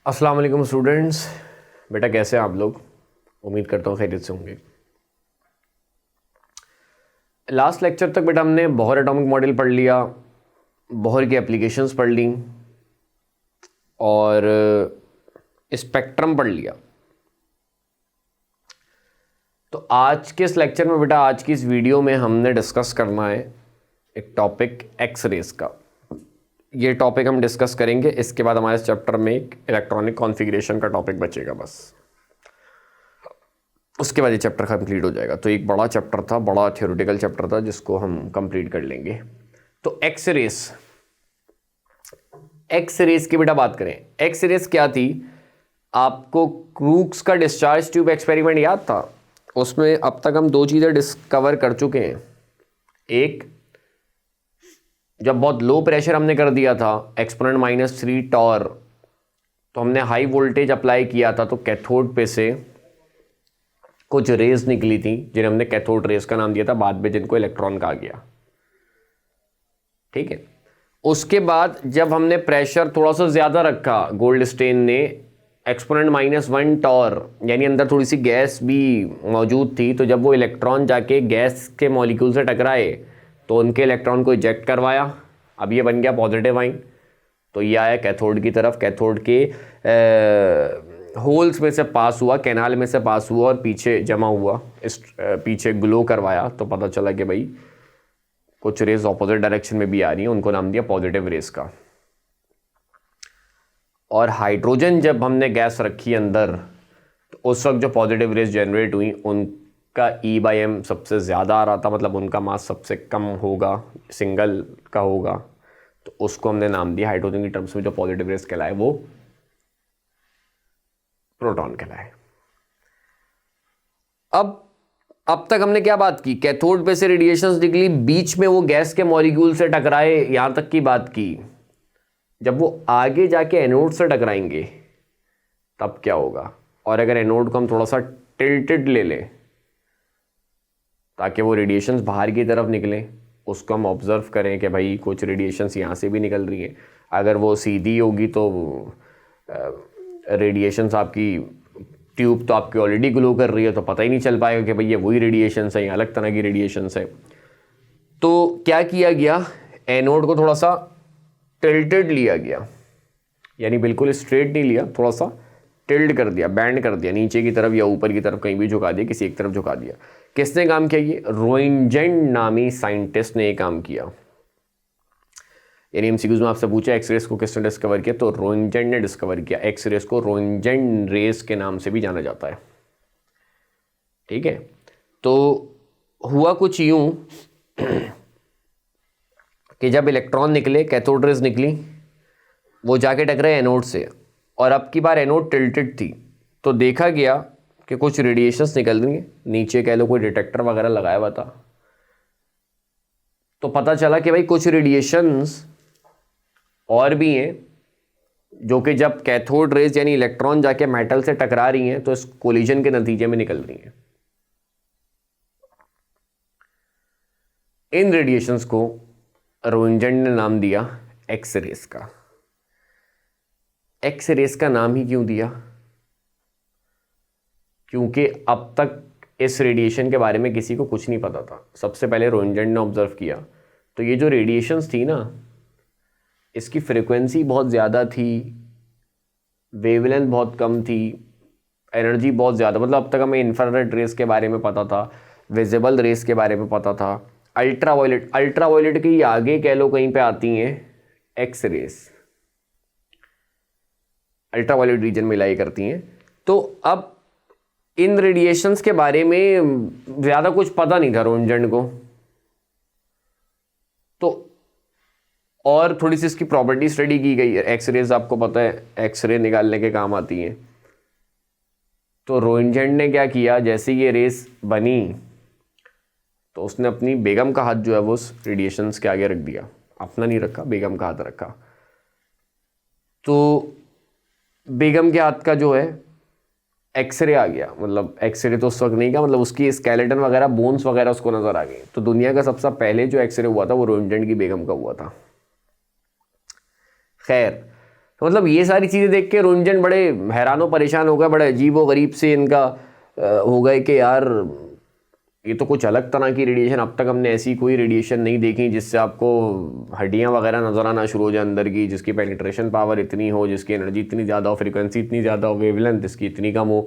अस्सलाम वालेकुम स्टूडेंट्स। बेटा कैसे हैं आप लोग? उम्मीद करता हूँ खैरियत से होंगे। लास्ट लेक्चर तक बेटा हमने बोहर एटॉमिक मॉडल पढ़ लिया, बोहर की एप्लीकेशंस पढ़ ली और स्पेक्ट्रम पढ़ लिया। तो आज के इस लेक्चर में बेटा, आज की इस वीडियो में हमने डिस्कस करना है एक टॉपिक एक्स रेस का। ये टॉपिक हम डिस्कस करेंगे, इसके बाद हमारे चैप्टर में एक इलेक्ट्रॉनिक कॉन्फ़िगरेशन का टॉपिक बचेगा बस। उसके बाद ये चैप्टर कंप्लीट हो जाएगा। तो एक बड़ा चैप्टर था, बड़ा थ्योरेटिकल चैप्टर था जिसको हम कंप्लीट कर लेंगे। तो एक्स रेस की बेटा बात करें। एक्स रेस क्या थी? आपको क्रूक्स का डिस्चार्ज ट्यूब एक्सपेरिमेंट याद था? उसमें अब तक हम दो चीज़ें डिस्कवर कर चुके हैं। एक, जब बहुत लो प्रेशर हमने कर दिया था एक्सपोनेंट -3 टॉर, तो हमने हाई वोल्टेज अप्लाई किया था, तो कैथोड पे से कुछ रेज निकली थी जिन्हें हमने कैथोड रेज का नाम दिया था, बाद में जिनको इलेक्ट्रॉन कहा गया। ठीक है। उसके बाद जब हमने प्रेशर थोड़ा सा ज़्यादा रखा, गोल्डस्टेन ने एक्सपोनेंट -1 टॉर, यानी अंदर थोड़ी सी गैस भी मौजूद थी, तो जब वो इलेक्ट्रॉन जाके गैस के मॉलिक्यूल से टकराए तो उनके इलेक्ट्रॉन को इजेक्ट करवाया। अब ये बन गया पॉजिटिव आइन, तो ये आया कैथोड की तरफ। कैथोड के होल्स में से पास हुआ, कैनाल में से पास हुआ और पीछे जमा हुआ, इस पीछे ग्लो करवाया, तो पता चला कि भाई कुछ रेज ऑपोजिट डायरेक्शन में भी आ रही हैं, उनको नाम दिया पॉजिटिव रेज का। और हाइड्रोजन जब हमने गैस रखी अंदर, तो उस वक्त जो पॉजिटिव रेज जनरेट हुई उनका E/m सबसे ज़्यादा आ रहा था, मतलब उनका मास सबसे कम होगा, सिंगल का होगा, तो उसको हमने नाम दिया हाइड्रोजन की टर्म्स में जो पॉजिटिव रेज कहलाए वो प्रोटॉन कहलाए। अब तक हमने क्या बात की? कैथोड पे से रेडिएशंस निकली, बीच में वो गैस के मॉलिक्यूल से टकराए, यहां तक की बात की। जब वो आगे जाके एनोड से टकराएंगे तब क्या होगा? और अगर एनोड को हम थोड़ा सा टिल्टेड ले लें ताकि वो रेडिएशंस बाहर की तरफ निकले, उसको हम ऑब्जर्व करें कि भाई कुछ रेडिएशंस यहाँ से भी निकल रही हैं। अगर वो सीधी होगी तो रेडिएशंस आपकी ट्यूब तो आपकी ऑलरेडी ग्लो कर रही है, तो पता ही नहीं चल पाएगा कि भाई ये वही रेडिएशंस है या अलग तरह की रेडिएशंस है। तो क्या किया गया? एनोड को थोड़ा सा टिल्टेड लिया गया, यानी बिल्कुल स्ट्रेट नहीं लिया, थोड़ा सा टिल्ट कर दिया, बैंड कर दिया, नीचे की तरफ या ऊपर की तरफ कहीं भी झुका दिया, किसी एक तरफ झुका दिया। किसने काम किया? ये रोइंजेन नामी साइंटिस्ट ने ये काम किया। यानी एमसीक्यूज में आपसे पूछा एक्सरेस को किसने डिस्कवर किया, तो रोइंजेन ने डिस्कवर किया। एक्सरेस को रोइंजेन रेस के नाम से भी जाना जाता है। ठीक है। तो हुआ कुछ यूं कि जब इलेक्ट्रॉन निकले, कैथोड रेज निकली, वो जाके टकराए एनोड से, और अब की बार एनोड टिल्टेड थी, तो देखा गया कि कुछ रेडिएशंस निकल रही हैं, नीचे कह लो कोई डिटेक्टर वगैरह लगाया हुआ था, तो पता चला कि भाई कुछ रेडिएशंस और भी हैं जो कि जब कैथोड रेज यानी इलेक्ट्रॉन जाके मेटल से टकरा रही हैं तो इस कोलिजन के नतीजे में निकल रही हैं। इन रेडिएशंस को रोइंजेन ने नाम दिया एक्स रेस का। एक्स रेस का नाम ही क्यों दिया? क्योंकि अब तक इस रेडिएशन के बारे में किसी को कुछ नहीं पता था। सबसे पहले रोइंजेन ने ऑब्जर्व किया, तो ये जो रेडिएशंस थी ना, इसकी फ्रीक्वेंसी बहुत ज़्यादा थी, वेवलेंथ बहुत कम थी, एनर्जी बहुत ज़्यादा, मतलब अब तक हमें इंफ्रारेड रेस के बारे में पता था, विजिबल रेस के बारे में पता था, अल्ट्रावायलेट के आगे कह लो कहीं पे आती हैं एक्स रेस, अल्ट्रावायलेट रीजन में लाई करती हैं। तो अब इन रेडिएशंस के बारे में ज़्यादा कुछ पता नहीं था रोइंजेन को, तो और थोड़ी सी इसकी प्रॉपर्टी स्टडी की गई है। एक्सरेज आपको पता है एक्सरे निकालने के काम आती हैं, तो रोइंजेन ने क्या किया, जैसे ये रेस बनी तो उसने अपनी बेगम का हाथ जो है वो उस रेडिएशंस के आगे रख दिया, अपना नहीं रखा, बेगम का हाथ रखा। तो बेगम के हाथ का जो है एक्सरे आ गया, मतलब एक्सरे तो उस वक्त नहीं का, मतलब उसकी स्केलेटन वगैरह, बोन्स वगैरह उसको नज़र आ गई। तो दुनिया का सबसे पहले जो एक्सरे हुआ था वो रोइंजेन की बेगम का हुआ था। खैर, तो मतलब ये सारी चीज़ें देख के रोंजन बड़े हैरान परेशान हो गए, बड़े अजीब व गरीब से इनका हो गए कि यार ये तो कुछ अलग तरह की रेडिएशन, अब तक हमने ऐसी कोई रेडिएशन नहीं देखी जिससे आपको हड्डियां वगैरह नजर आना शुरू हो जाए अंदर की, जिसकी पेनिट्रेशन पावर इतनी हो, जिसकी एनर्जी इतनी ज़्यादा हो, फ्रीक्वेंसी इतनी ज़्यादा हो, वेवलेंथ इसकी इतनी कम हो।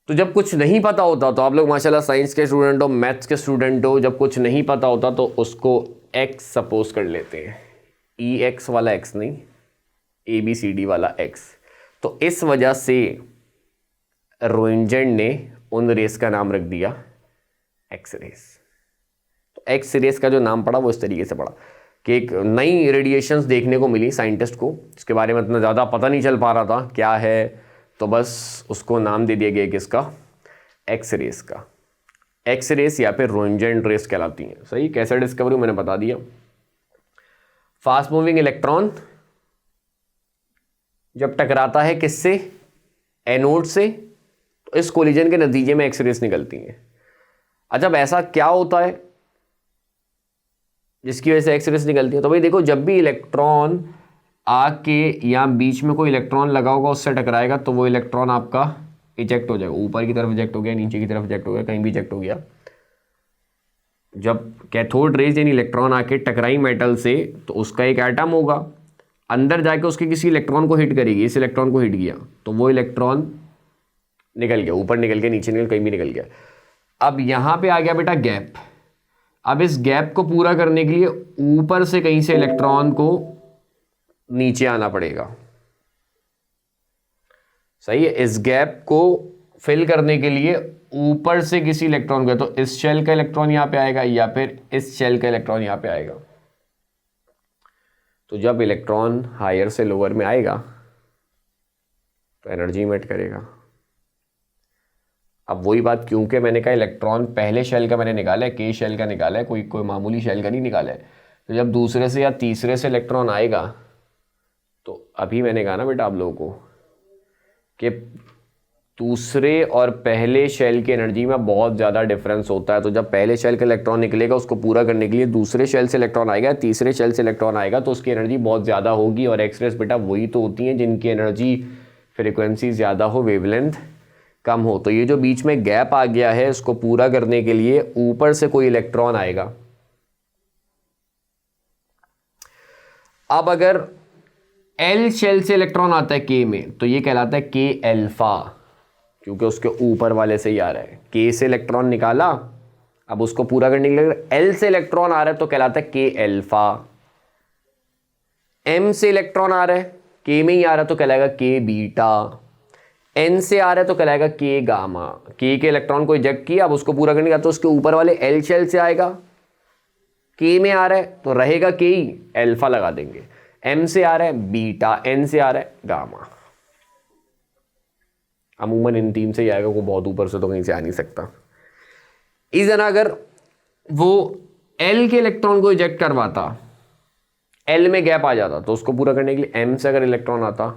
तो जब कुछ नहीं पता होता, तो आप लोग माशाल्लाह साइंस के स्टूडेंट हो, मैथ्स के स्टूडेंट हो, जब कुछ नहीं पता होता तो उसको एक्स सपोज कर लेते हैं, ई एक्स वाला एक्स नहीं, ABCD वाला एक्स। तो इस वजह से रोइंजन ने उन रेस का नाम रख दिया एक्स रेस। तो एक्स रेस का जो नाम पड़ा वो इस तरीके से पड़ा कि एक नई रेडिएशंस देखने को मिली साइंटिस्ट को, इसके बारे में इतना ज़्यादा पता नहीं चल पा रहा था क्या है, तो बस उसको नाम दे दिया गया किसका, एक्स रेस का। एक्स रेस या फिर रोइंजन रेस कहलाती हैं। सही, कैसे डिस्कवरी मैंने बता दिया। फास्ट मूविंग इलेक्ट्रॉन जब टकराता है किससे, एनोड से, तो इस कोलिजन के नतीजे में एक्स रेस निकलती हैं। अच्छा, अब ऐसा क्या होता है जिसकी वजह से एक्स रेस निकलती है? तो भाई देखो, जब भी इलेक्ट्रॉन आके या बीच में कोई इलेक्ट्रॉन लगा होगा उससे टकराएगा तो वो इलेक्ट्रॉन आपका इजेक्ट हो जाएगा, ऊपर की तरफ इजेक्ट हो गया, नीचे की तरफ इजेक्ट हो गया, कहीं भी इजेक्ट हो गया। जब कैथोड रेज यानी इलेक्ट्रॉन आके टकराई मेटल से, तो उसका एक एटम होगा, अंदर जाके उसके किसी इलेक्ट्रॉन को हिट करेगी, इस इलेक्ट्रॉन को हिट किया तो वो इलेक्ट्रॉन निकल गया, ऊपर निकल गया, नीचे निकल, कहीं भी निकल गया। अब यहां पे आ गया बेटा गैप। अब इस गैप को पूरा करने के लिए ऊपर से कहीं से इलेक्ट्रॉन को नीचे आना पड़ेगा। सही है, इस गैप को फिल करने के लिए ऊपर से किसी इलेक्ट्रॉन को, तो इस शेल का इलेक्ट्रॉन यहां पे आएगा या फिर इस शेल का इलेक्ट्रॉन यहां पे आएगा। तो जब इलेक्ट्रॉन हायर से लोअर में आएगा तो एनर्जी इमिट करेगा। अब वही बात, क्योंकि मैंने कहा इलेक्ट्रॉन पहले शेल का मैंने निकाला है, के शेल का निकाला है, कोई मामूली शेल का नहीं निकाला है। तो जब दूसरे से या तीसरे से इलेक्ट्रॉन आएगा, तो अभी मैंने कहा ना बेटा आप लोगों को कि दूसरे और पहले शेल की एनर्जी में बहुत ज़्यादा डिफरेंस होता है। तो जब पहले शेल का इलेक्ट्रॉन निकलेगा, उसको पूरा करने के लिए दूसरे शेल से इलेक्ट्रॉन आएगा, तीसरे शेल से इलेक्ट्रॉन आएगा, तो उसकी एनर्जी बहुत ज़्यादा होगी। और एक्स रेस बेटा वही तो होती हैं जिनकी एनर्जी फ्रिक्वेंसी ज़्यादा हो, वेवलेंथ कम हो। तो ये जो बीच में गैप आ गया है, इसको पूरा करने के लिए ऊपर से कोई इलेक्ट्रॉन आएगा। अब अगर एल शेल से इलेक्ट्रॉन आता है के में, तो ये कहलाता है के अल्फा, क्योंकि उसके ऊपर वाले से ही आ रहा है। के से इलेक्ट्रॉन निकाला, अब उसको पूरा करने के लिए एल से इलेक्ट्रॉन आ रहा है तो कहलाता है के अल्फा। एम से इलेक्ट्रॉन आ रहा है, के में ही आ रहा है तो कहलाएगा के बीटा। एन से आ रहा है तो कहलाएगा के गामा। के इलेक्ट्रॉन को इजेक्ट किया, अब उसको पूरा करने का तो उसके ऊपर वाले एल शेल से आएगा। के में आ रहा है तो रहेगा के ही, अल्फा लगा देंगे। एम से आ रहा है बीटा, एन से आ रहा है गामा। अमूमन इन तीन से ही आएगा, को बहुत ऊपर से तो कहीं से आ नहीं सकता। इस तरह अगर वो एल के इलेक्ट्रॉन को इजेक्ट करवाता, एल में गैप आ जाता, तो उसको पूरा करने के लिए एम से अगर इलेक्ट्रॉन आता,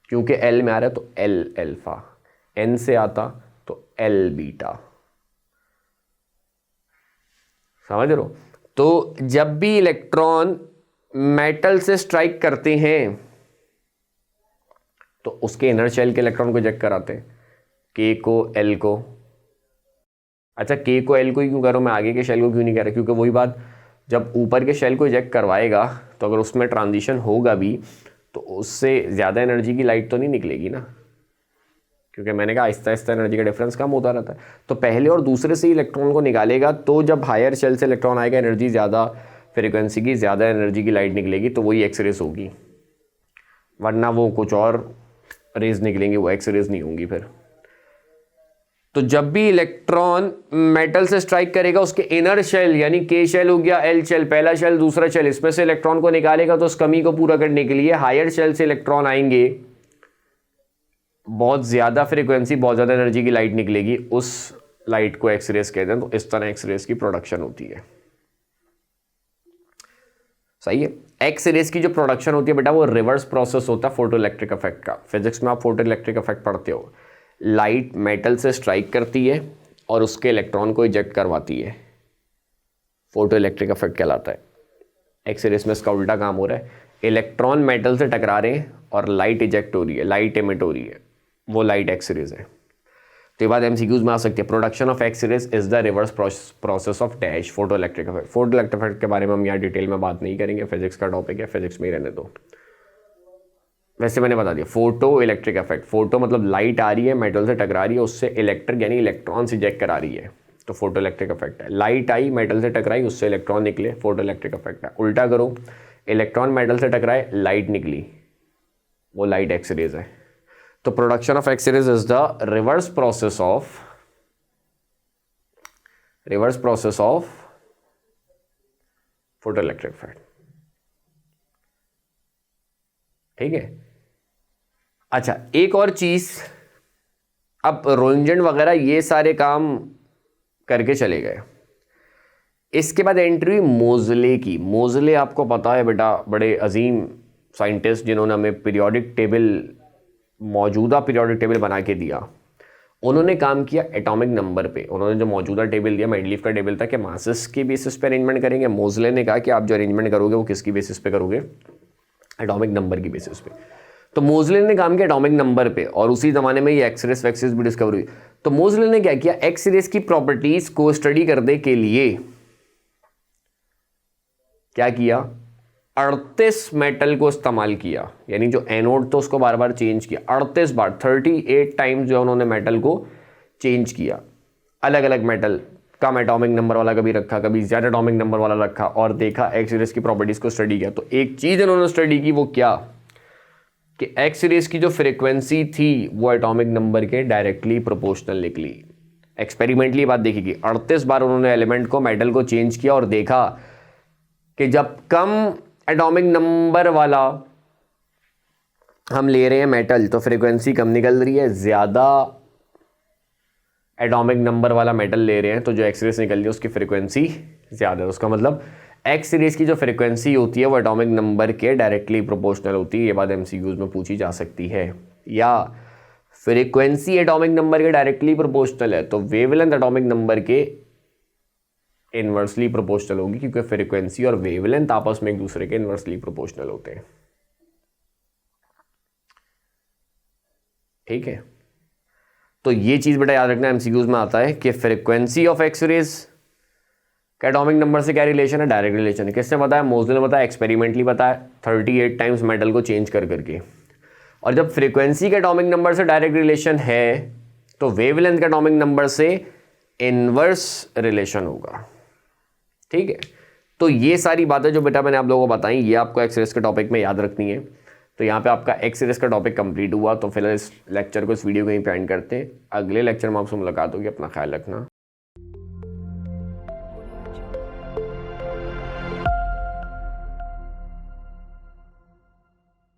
क्योंकि एल में आ रहा है तो एल अल्फा, एन से आता तो एल बीटा। समझ रहे हो? तो जब भी इलेक्ट्रॉन मेटल से स्ट्राइक करते हैं तो उसके इनर शेल के इलेक्ट्रॉन को इजेक्ट कराते हैं, के को एल को। अच्छा, के को एल को ही क्यों कर रहा हूं मैं, आगे के शेल को क्यों नहीं कर रहा? क्योंकि वही बात, जब ऊपर के शेल को इजेक्ट करवाएगा तो अगर उसमें ट्रांजिशन होगा भी तो उससे ज़्यादा एनर्जी की लाइट तो नहीं निकलेगी ना, क्योंकि मैंने कहा आहिस्ता आहिस्ता एनर्जी का डिफरेंस कम होता रहता है। तो पहले और दूसरे से इलेक्ट्रॉन को निकालेगा, तो जब हायर शेल से इलेक्ट्रॉन आएगा, एनर्जी ज़्यादा, फ्रिक्वेंसी की ज़्यादा एनर्जी की लाइट निकलेगी, तो वही एक्स रेस होगी। वरना वो कुछ और रेज निकलेंगी, वो एक्स रेज नहीं होंगी फिर। तो जब भी इलेक्ट्रॉन मेटल से स्ट्राइक करेगा, उसके इनर शेल यानी के शेल हो गया, एल शेल, पहला शेल दूसरा शेल, इसमें से इलेक्ट्रॉन को निकालेगा, तो उस कमी को पूरा करने के लिए हायर शेल से इलेक्ट्रॉन आएंगे, बहुत ज़्यादा फ्रीक्वेंसी, बहुत ज़्यादा एनर्जी की लाइट निकलेगी, उस लाइट को एक्स रेस कहते हैं। तो इस तरह एक्स रेस की प्रोडक्शन होती है। सही है। एक्स रेस की जो प्रोडक्शन होती है बेटा, वो रिवर्स प्रोसेस होता है फोटो इलेक्ट्रिक इफेक्ट का। फिजिक्स में आप फोटो इलेक्ट्रिक इफेक्ट पढ़ते हो। लाइट मेटल से स्ट्राइक करती है और उसके इलेक्ट्रॉन को इजेक्ट करवाती है, फोटो इलेक्ट्रिक इफेक्ट कहलाता है। एक्स रेस में इसका उल्टा काम हो रहा है। इलेक्ट्रॉन मेटल से टकरा रहे हैं और लाइट इजेक्ट हो रही है, लाइट एमिट हो रही है, वो लाइट एक्स रेज है। तो ये बात एमसीक्यूज में आ सकती है। Production of X rays is the reverse process of dash photo electric effect. Photo electric effect के बारे में हम यहाँ डिटेल में बात नहीं करेंगे, फिजिक्स का टॉपिक है, फिजिक्स में ही रहने दो। वैसे मैंने बता दिया फोटो इलेक्ट्रिक इफेक्ट, फोटो मतलब लाइट आ रही है, मेटल से टकरा रही है, उससे इलेक्ट्रिक यानी इलेक्ट्रॉन्स इजेक्ट करा रही है, तो फोटो इलेक्ट्रिक इफेक्ट है। लाइट आई, मेटल से टकराई, उससे इलेक्ट्रॉन निकले, फोटो इलेक्ट्रिक इफेक्ट है। उल्टा करो, इलेक्ट्रॉन मेटल से टकराए, लाइट निकली, वो लाइट एक्स रेज है। तो production of X rays is the reverse process of photo electric effect. ठीक है। अच्छा, एक और चीज, अब रोइंजन वगैरह ये सारे काम करके चले गए। इसके बाद एंट्री मोजले की। मोजले आपको पता है बेटा, बड़े अजीम साइंटिस्ट जिन्होंने हमें पीरियोडिक टेबल, मौजूदा पीरियोडिक टेबल बना के दिया। उन्होंने काम किया एटॉमिक नंबर पे। उन्होंने जो मौजूदा टेबल दिया, मेंडलीफ का टेबल था कि मासेस के बेसिस पे अरेंजमेंट करेंगे। मोजले ने कहा कि आप जो अरेंजमेंट करोगे वो किसकी बेसिस पे करोगे, एटॉमिक नंबर की बेसिस पे। तो मोजले ने काम किया एटॉमिक नंबर पे, और उसी जमाने में ये एक्सरेस वैक्सेस भी डिस्कवर हुई। तो मोजले ने क्या किया, एक्सरेस की प्रॉपर्टीज को स्टडी करने के लिए क्या किया, 38 मेटल को इस्तेमाल किया, यानी जो एनोड तो उसको बार बार चेंज किया, 38 बार, 38 टाइम्स जो उन्होंने मेटल को चेंज किया। अलग अलग मेटल, कम एटॉमिक नंबर वाला कभी रखा, कभी ज्यादा एटॉमिक नंबर वाला रखा, और देखा एक्स रेस की प्रॉपर्टीज को स्टडी किया। तो एक चीज इन्होंने स्टडी की, वो क्या कि एक्स रेस की जो फ्रीक्वेंसी थी वो एटॉमिक नंबर के डायरेक्टली प्रोपोर्शनल निकली। एक्सपेरिमेंटली बात देखिए, 38 बार उन्होंने एलिमेंट को, मेटल को चेंज किया और देखा कि जब कम एटॉमिक नंबर वाला हम ले रहे हैं मेटल तो फ्रीक्वेंसी कम निकल रही है, ज्यादा एटॉमिक नंबर वाला मेटल ले रहे हैं तो जो एक्स रेस निकल रही है उसकी फ्रीक्वेंसी ज्यादा है। उसका मतलब एक्स रेस की जो फ्रीक्वेंसी होती है वो एटॉमिक नंबर के डायरेक्टली प्रोपोर्शनल होती है। ये बात एमसीक्यूज में पूछी जा सकती है। या फ्रीक्वेंसी एटॉमिक नंबर के डायरेक्टली प्रोपोर्शनल है तो वेवलेंथ एटॉमिक नंबर के इनवर्सली प्रोपोर्शनल होगी, क्योंकि फ्रीक्वेंसी और वेवलेंथ आपस में एक दूसरे के इनवर्सली प्रोपोर्शनल होते हैं। ठीक है, तो ये चीज बेटा याद रखना, एमसीक्यूज में आता है कि फ्रीक्वेंसी ऑफ एक्स रेज का एटॉमिक नंबर से क्या रिलेशन है, डायरेक्ट रिलेशन है। किसने बताया, मोजले ने बताया, एक्सपेरिमेंटली बताया, 38 टाइम्स मेटल को चेंज कर करके। और जब फ्रीक्वेंसी के एटॉमिक नंबर से डायरेक्ट रिलेशन है तो वेवलेंथ के एटॉमिक नंबर से इनवर्स रिलेशन होगा। ठीक है, तो ये सारी बातें जो बेटा मैंने आप लोगों को बताई, ये आपको एक्स रेस के टॉपिक में याद रखनी है। तो यहाँ पे आपका एक्स रेस का टॉपिक कंप्लीट हुआ। तो फिलहाल इस लेक्चर को, इस वीडियो को यहीं पे एंड करते हैं। अगले लेक्चर में आपसे मुलाकात होगी। अपना ख्याल रखना।